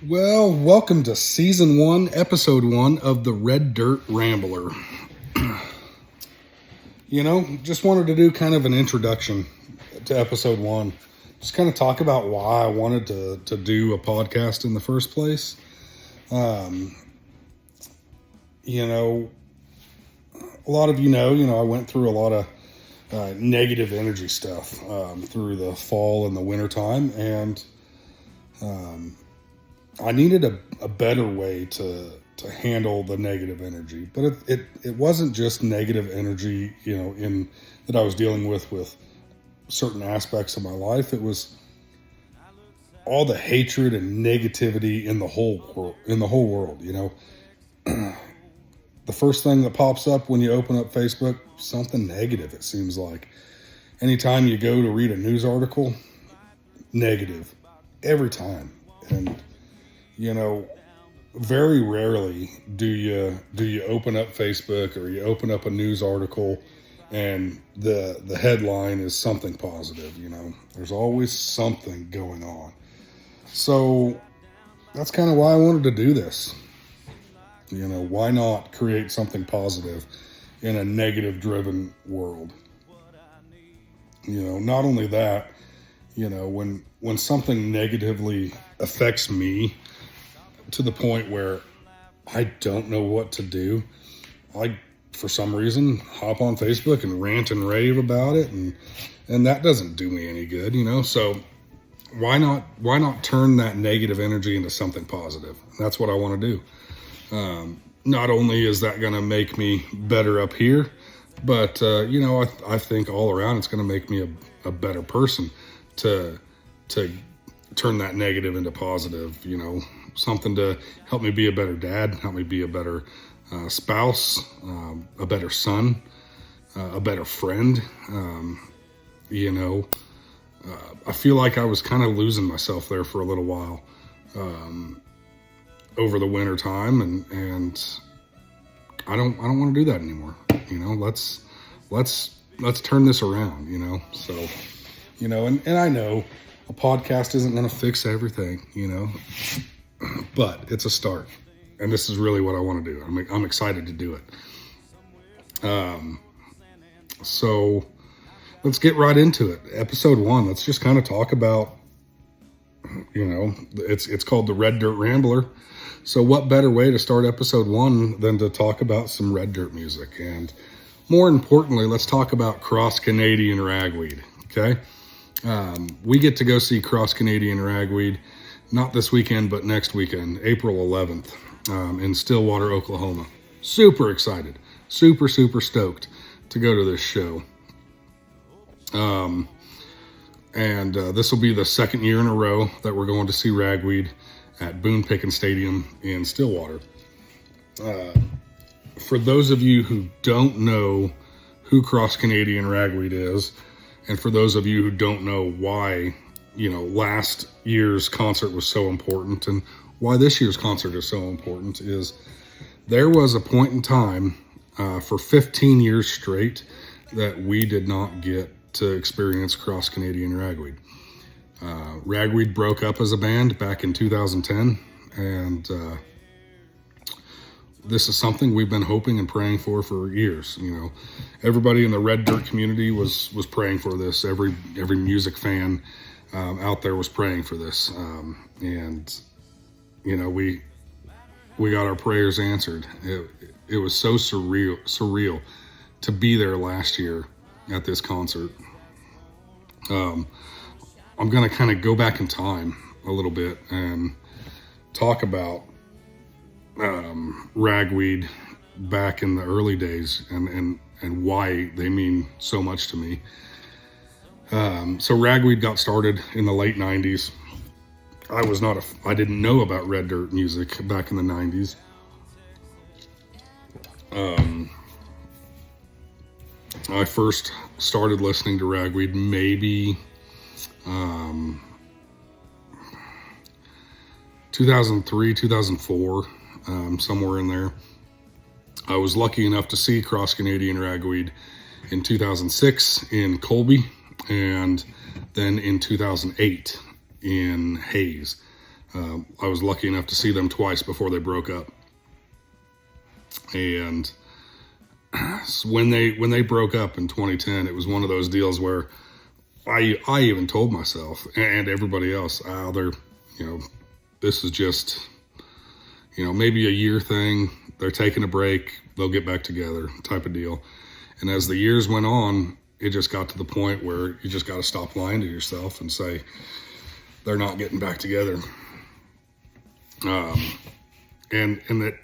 Well, welcome to Season 1, Episode 1 of the Red Dirt Rambler. Just wanted to do kind of an introduction to Episode 1. Just kind of talk about why I wanted to do a podcast in the first place. A lot of I went through a lot of negative energy stuff through the fall and the winter time, and I needed a better way to handle the negative energy. But it wasn't just negative energy, in that I was dealing with certain aspects of my life. It was all the hatred and negativity in the whole world. The first thing that pops up when you open up Facebook, something negative, it seems like. Anytime you go to read a news article, negative. Every time. And very rarely do you open up Facebook or you open up a news article and the headline is something positive. There's always something going on. So that's kind of why I wanted to do this. Why not create something positive in a negative driven world? Not only that, when something negatively affects me to the point where I don't know what to do, I, for some reason, hop on Facebook and rant and rave about it, and that doesn't do me any good, so why not turn that negative energy into something positive? That's what I want to do. Not only is that going to make me better up here, but I think all around it's going to make me a better person to turn that negative into positive, something to help me be a better dad, help me be a better spouse, a better son, a better friend. I feel like I was kind of losing myself there for a little while over the winter time, and I don't want to do that anymore. Let's turn this around, so, and I know a podcast isn't going to fix everything, but it's a start, and this is really what I want to do. I'm excited to do it. So let's get right into it. Episode 1, let's just kind of talk about, it's called the Red Dirt Rambler. So what better way to start episode 1 than to talk about some Red Dirt music? And more importantly, let's talk about Cross Canadian Ragweed. Okay. We get to go see Cross Canadian Ragweed, not this weekend, but next weekend, April 11th, in Stillwater, Oklahoma. Super excited, super stoked to go to this show. And this will be the second year in a row that we're going to see Ragweed at Boone Pickens Stadium in Stillwater. For those of you who don't know who Cross Canadian Ragweed is, and for those of you who don't know why, last year's concert was so important and why this year's concert is so important, is there was a point in time for 15 years straight that we did not get to experience Cross Canadian Ragweed. Ragweed broke up as a band back in 2010, and this is something we've been hoping and praying for years. Everybody in the Red Dirt community was praying for this. Every music fan out there was praying for this, and we got our prayers answered. It was so surreal to be there last year at this concert. I'm going to kind of go back in time a little bit and talk about Ragweed back in the early days and why they mean so much to me. So Ragweed got started in the late 90s. I didn't know about Red Dirt music back in the 90s. I first started listening to Ragweed maybe 2003, 2004, somewhere in there. I was lucky enough to see Cross Canadian Ragweed in 2006 in Colby, and then in 2008 in Hayes. I was lucky enough to see them twice before they broke up. And when they broke up in 2010, it was one of those deals where I even told myself and everybody else, this is just, maybe a year thing. They're taking a break. They'll get back together type of deal. And as the years went on, it just got to the point where you just got to stop lying to yourself and say, they're not getting back together. And that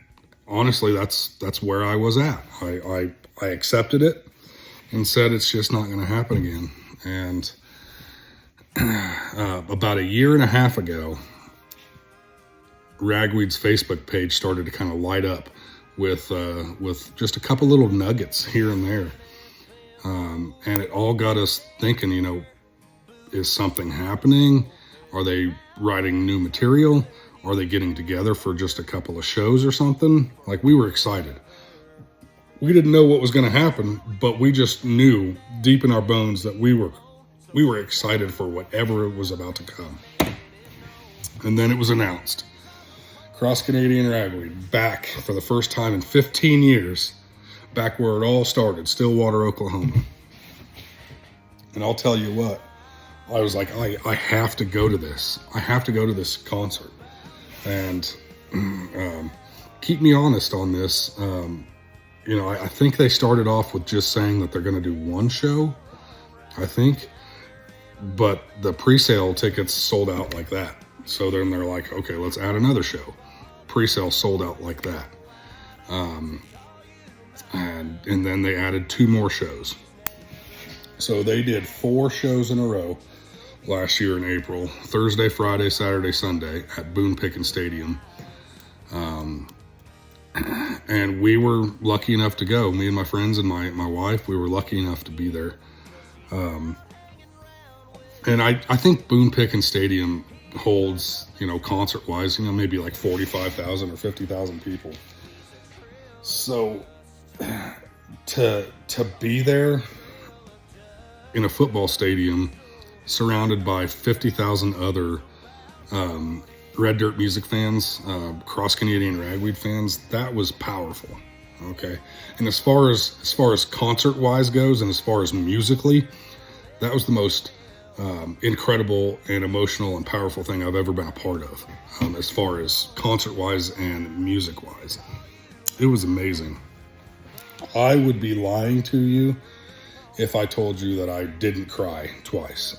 honestly, that's where I was at. I accepted it and said, it's just not going to happen again. And about a year and a half ago, Ragweed's Facebook page started to kind of light up with just a couple little nuggets here and there. And it all got us thinking, is something happening? Are they writing new material? Are they getting together for just a couple of shows or something? Like, we were excited. We didn't know what was going to happen, but we just knew deep in our bones that we were excited for whatever was about to come. And then it was announced. Cross Canadian Ragweed, back for the first time in 15 years, back where it all started, Stillwater, Oklahoma. And I'll tell you what, I was like, I have to go to this. I have to go to this concert. And keep me honest on this. I think they started off with just saying that they're going to do one show, I think. But the pre-sale tickets sold out like that. So then they're like, okay, let's add another show. Pre-sale sold out like that. And then they added 2 more shows. So they did 4 shows in a row last year in April, Thursday, Friday, Saturday, Sunday at Boone Pickens Stadium. And we were lucky enough to go. Me and my friends and my wife, we were lucky enough to be there. And I think Boone Pickens Stadium holds, concert-wise, maybe like 45,000 or 50,000 people. So to be there in a football stadium surrounded by 50,000 other Red Dirt music fans, Cross Canadian Ragweed fans, that was powerful. Okay. And as far as concert-wise goes, and as far as musically, that was the most incredible and emotional and powerful thing I've ever been a part of, as far as concert-wise and music-wise. It was amazing. I would be lying to you if I told you that I didn't cry twice.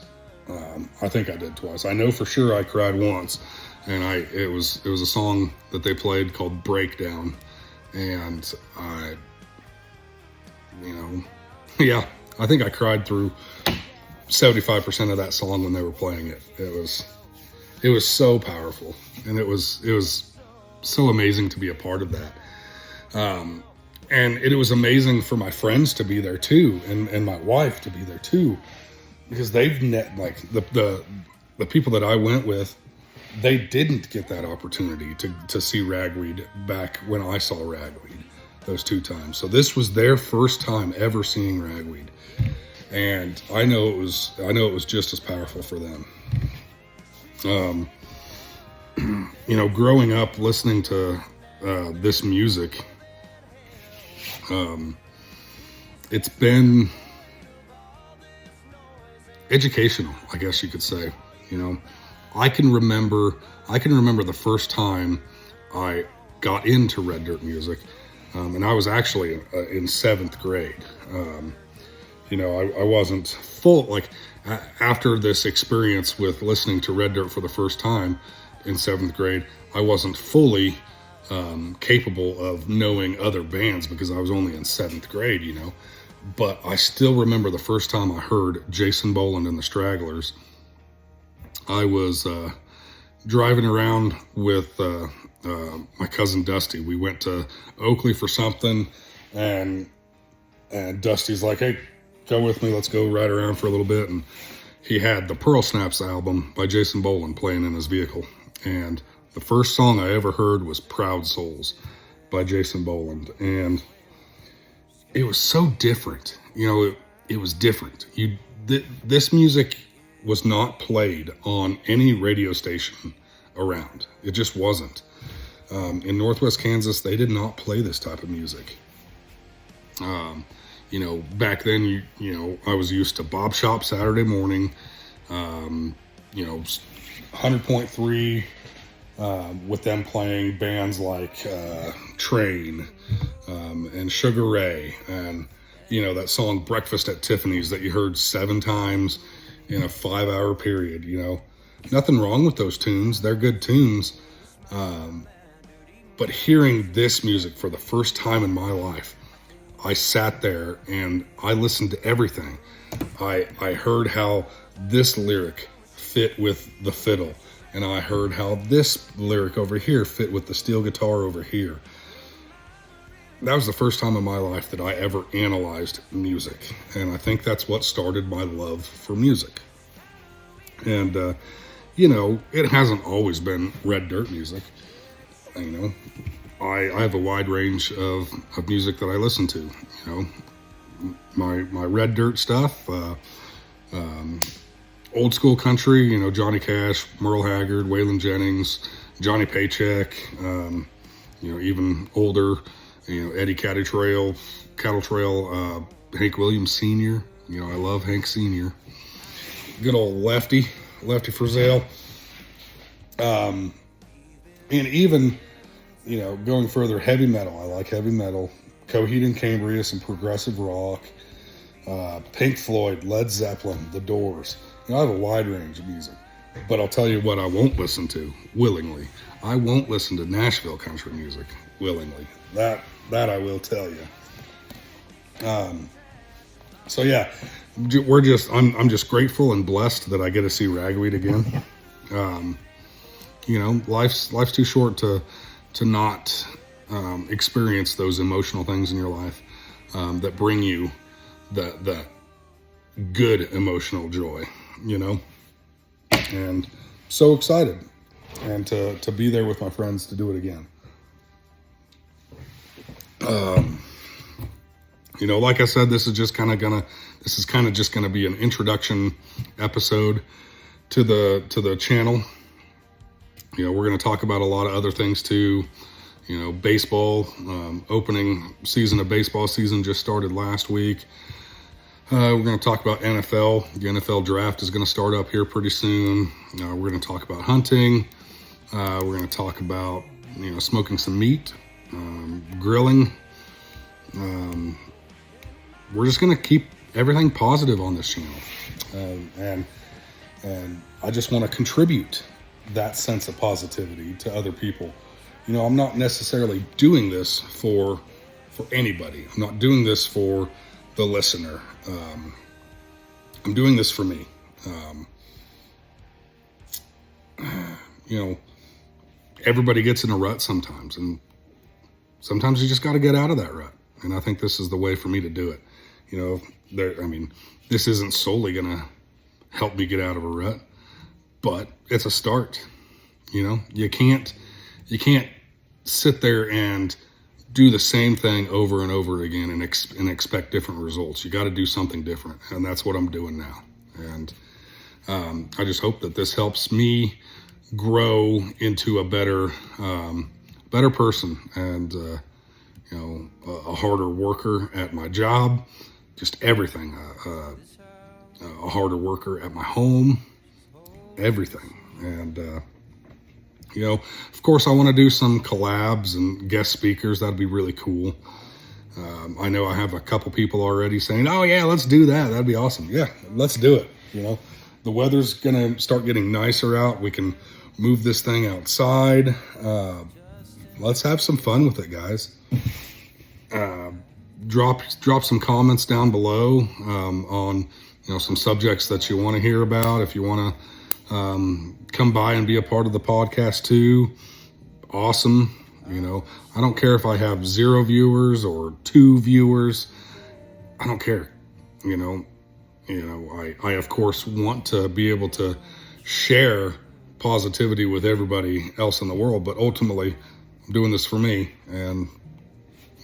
I think I did twice. I know for sure I cried once, and it was a song that they played called Breakdown, and I think I cried through 75% of that song when they were playing it. It was so powerful, and it was so amazing to be a part of that. And it was amazing for my friends to be there too, and my wife to be there too, because they've the people that I went with, they didn't get that opportunity to see Ragweed back when I saw Ragweed those 2 times. So this was their first time ever seeing Ragweed. And I know it was just as powerful for them. Growing up listening to this music, it's been educational, I guess you could say. I can remember the first time I got into Red Dirt music, and I was actually in 7th grade. I wasn't full, after this experience with listening to Red Dirt for the first time in 7th grade, I wasn't fully capable of knowing other bands because I was only in 7th grade, but I still remember the first time I heard Jason Boland and the Stragglers. I was driving around with my cousin Dusty. We went to Oakley for something, and Dusty's like, hey, go with me, let's go ride around for a little bit. And he had the Pearl Snaps album by Jason Boland playing in his vehicle. And the first song I ever heard was Proud Souls by Jason Boland. And it was so different. It was different. This music was not played on any radio station around. It just wasn't. In Northwest Kansas, they did not play this type of music. You know, back then, you know, I was used to Bob Shop Saturday morning, you know, 100.3, with them playing bands like Train, and Sugar Ray, and, you know, that song Breakfast at Tiffany's that you heard 7 times in a 5-hour period. You know, nothing wrong with those tunes. They're good tunes. But hearing this music for the first time in my life, I sat there and I listened to everything. I heard how this lyric fit with the fiddle, and I heard how this lyric over here fit with the steel guitar over here. That was the first time in my life that I ever analyzed music, and I think that's what started my love for music. And you know, it hasn't always been red dirt music. You know, I have a wide range of music that I listen to. You know, my red dirt stuff, old school country, you know, Johnny Cash, Merle Haggard, Waylon Jennings, Johnny Paycheck, you know, even older, you know, Eddie Cattle Trail, Hank Williams Sr. You know, I love Hank Sr. Good old Lefty Frizzell. And even, you know, going further, heavy metal. I like heavy metal. Coheed and Cambria, some progressive rock. Pink Floyd, Led Zeppelin, The Doors. You know, I have a wide range of music. But I'll tell you what I won't listen to willingly. I won't listen to Nashville country music willingly. That I will tell you. So yeah, I'm just grateful and blessed that I get to see Ragweed again. You know, life's too short to not experience those emotional things in your life that bring you that good emotional joy, you know. And so excited, and to be there with my friends to do it again. You know, like I said, this is just kind of just gonna be an introduction episode to the channel. You know, we're gonna talk about a lot of other things too. You know, baseball, opening season of baseball season just started last week. We're going to talk about NFL. The NFL draft is going to start up here pretty soon. We're going to talk about hunting. We're going to talk about, you know, smoking some meat, grilling. We're just going to keep everything positive on this channel. And I just want to contribute that sense of positivity to other people. You know, I'm not necessarily doing this for anybody. I'm not doing this for the listener. I'm doing this for me. You know, everybody gets in a rut sometimes, and sometimes you just got to get out of that rut. And I think this is the way for me to do it. You know, this isn't solely going to help me get out of a rut, but it's a start. You know, you can't sit there and do the same thing over and over again and expect different results. You got to do something different, and that's what I'm doing now. And I just hope that this helps me grow into a better person, and you know, a harder worker at my job, just everything. A harder worker at my home, everything. And you know, of course, I want to do some collabs and guest speakers. That'd be really cool. I know I have a couple people already saying, "Oh yeah, let's do that. That'd be awesome." Yeah, let's do it. You know, the weather's gonna start getting nicer out. We can move this thing outside. Let's have some fun with it, guys. Drop some comments down below on, you know, some subjects that you want to hear about. If you want to come by and be a part of the podcast too, awesome. You know, I don't care if I have 0 viewers or 2 viewers. I don't care. You know, I of course want to be able to share positivity with everybody else in the world, but ultimately I'm doing this for me. And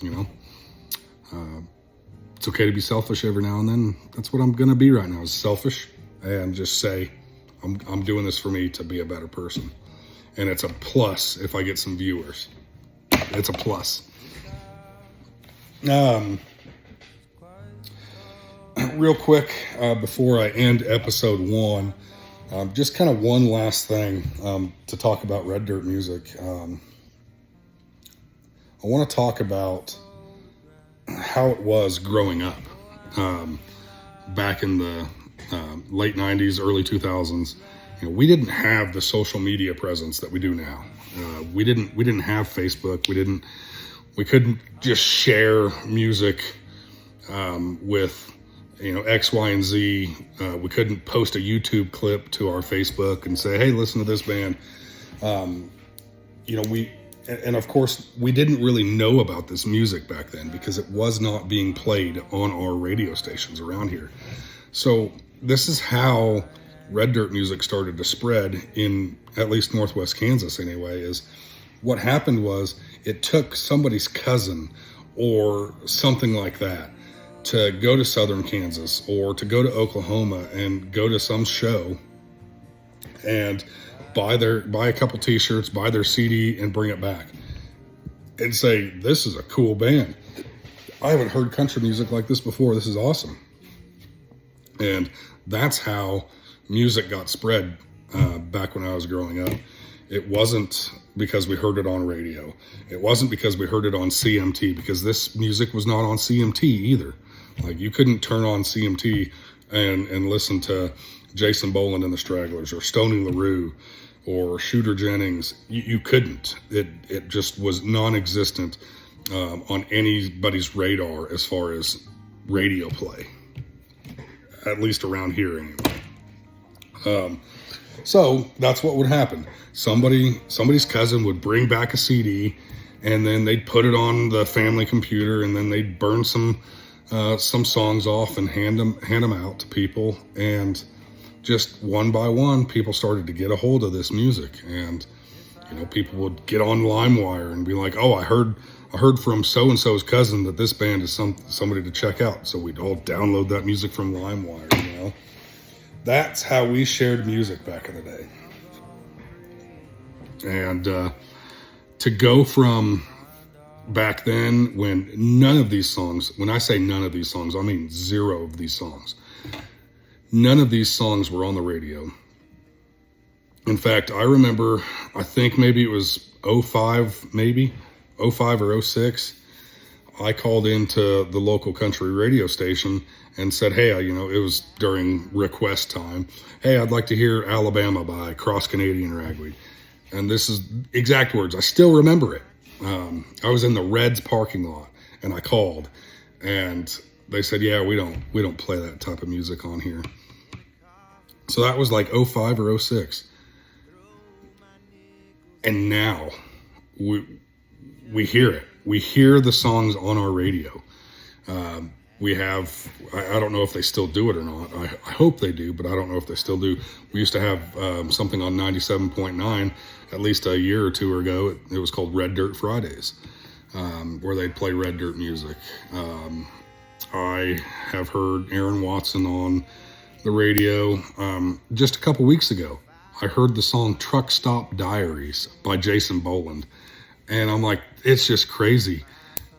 you know, it's okay to be selfish every now and then. That's what I'm gonna be right now, is selfish, and just say I'm doing this for me to be a better person. and it's a plus if I get some viewers. It's a plus. Real quick, before I end episode 1, just kind of one last thing to talk about Red Dirt music. I want to talk about how it was growing up back in the late 90s, early 2000s. We didn't have the social media presence that we do now. We didn't have Facebook. We couldn't just share music with X, Y, and Z. We couldn't post a YouTube clip to our Facebook and say, hey, listen to this band. And of course, we didn't really know about this music back then because it was not being played on our radio stations around here. So this is how Red Dirt music started to spread in at least Northwest Kansas anyway. Is what happened was it took somebody's cousin or something like that to go to Southern Kansas or to go to Oklahoma and go to some show and buy a couple t-shirts, buy their CD and bring it back and say, this is a cool band. I haven't heard country music like this before. This is awesome. And that's how music got spread back when I was growing up. It wasn't because we heard it on radio. It wasn't because we heard it on CMT, because this music was not on CMT either. Like, you couldn't turn on CMT and listen to Jason Boland and the Stragglers or Stoney LaRue or Shooter Jennings. You couldn't. It just was non-existent on anybody's radar as far as radio play, at least around here anyway. So that's what would happen. Somebody's cousin would bring back a CD, and then they'd put it on the family computer, and then they'd burn some songs off and hand them out to people. And just one by one, people started to get a hold of this music. And people would get on LimeWire and be like, "Oh, I heard from so and so's cousin that this band is somebody to check out." So we'd all download that music from LimeWire. That's how we shared music back in the day. And to go from back then, when none of these songs, when I say none of these songs, I mean 0 of these songs. None of these songs were on the radio. In fact, I remember, I think maybe it was 05 or 06. I called into the local country radio station and said, hey, it was during request time. Hey, I'd like to hear Alabama by Cross Canadian Ragweed. And this is exact words. I still remember it. I was in the Reds parking lot and I called, and they said, yeah, we don't play that type of music on here. So that was like 05 or 06. And now we hear it. We hear the songs on our radio. We have, I don't know if they still do it or not. I hope they do, but I don't know if they still do. We used to have something on 97.9 at least a year or two ago. It was called Red Dirt Fridays, where they'd play Red Dirt music. I have heard Aaron Watson on the radio. Just a couple weeks ago, I heard the song Truck Stop Diaries by Jason Boland. And I'm like, it's just crazy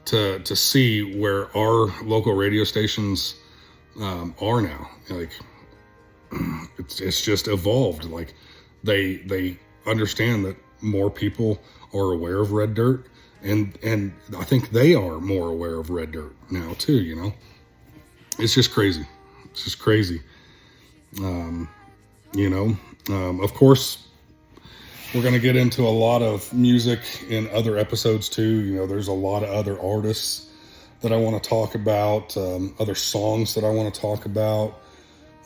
to see where our local radio stations are now. Like, it's just evolved. Like, they understand that more people are aware of Red Dirt, and I think they are more aware of Red Dirt now too. It's just crazy. It's just crazy. Of course, we're going to get into a lot of music in other episodes too. There's a lot of other artists that I want to talk about, other songs that I want to talk about,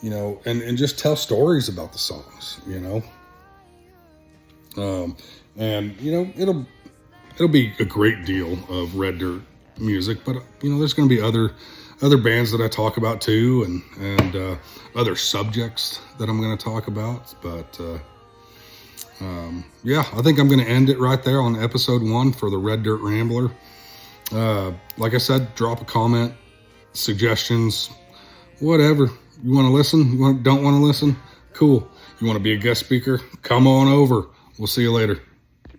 and just tell stories about the songs, it'll be a great deal of Red Dirt music, but there's going to be other bands that I talk about too, and other subjects that I'm going to talk about. But I think I'm going to end it right there on episode 1 for the Red Dirt Rambler. Like I said, drop a comment, suggestions, whatever. You want to listen? Don't want to listen? Cool. You want to be a guest speaker? Come on over. We'll see you later.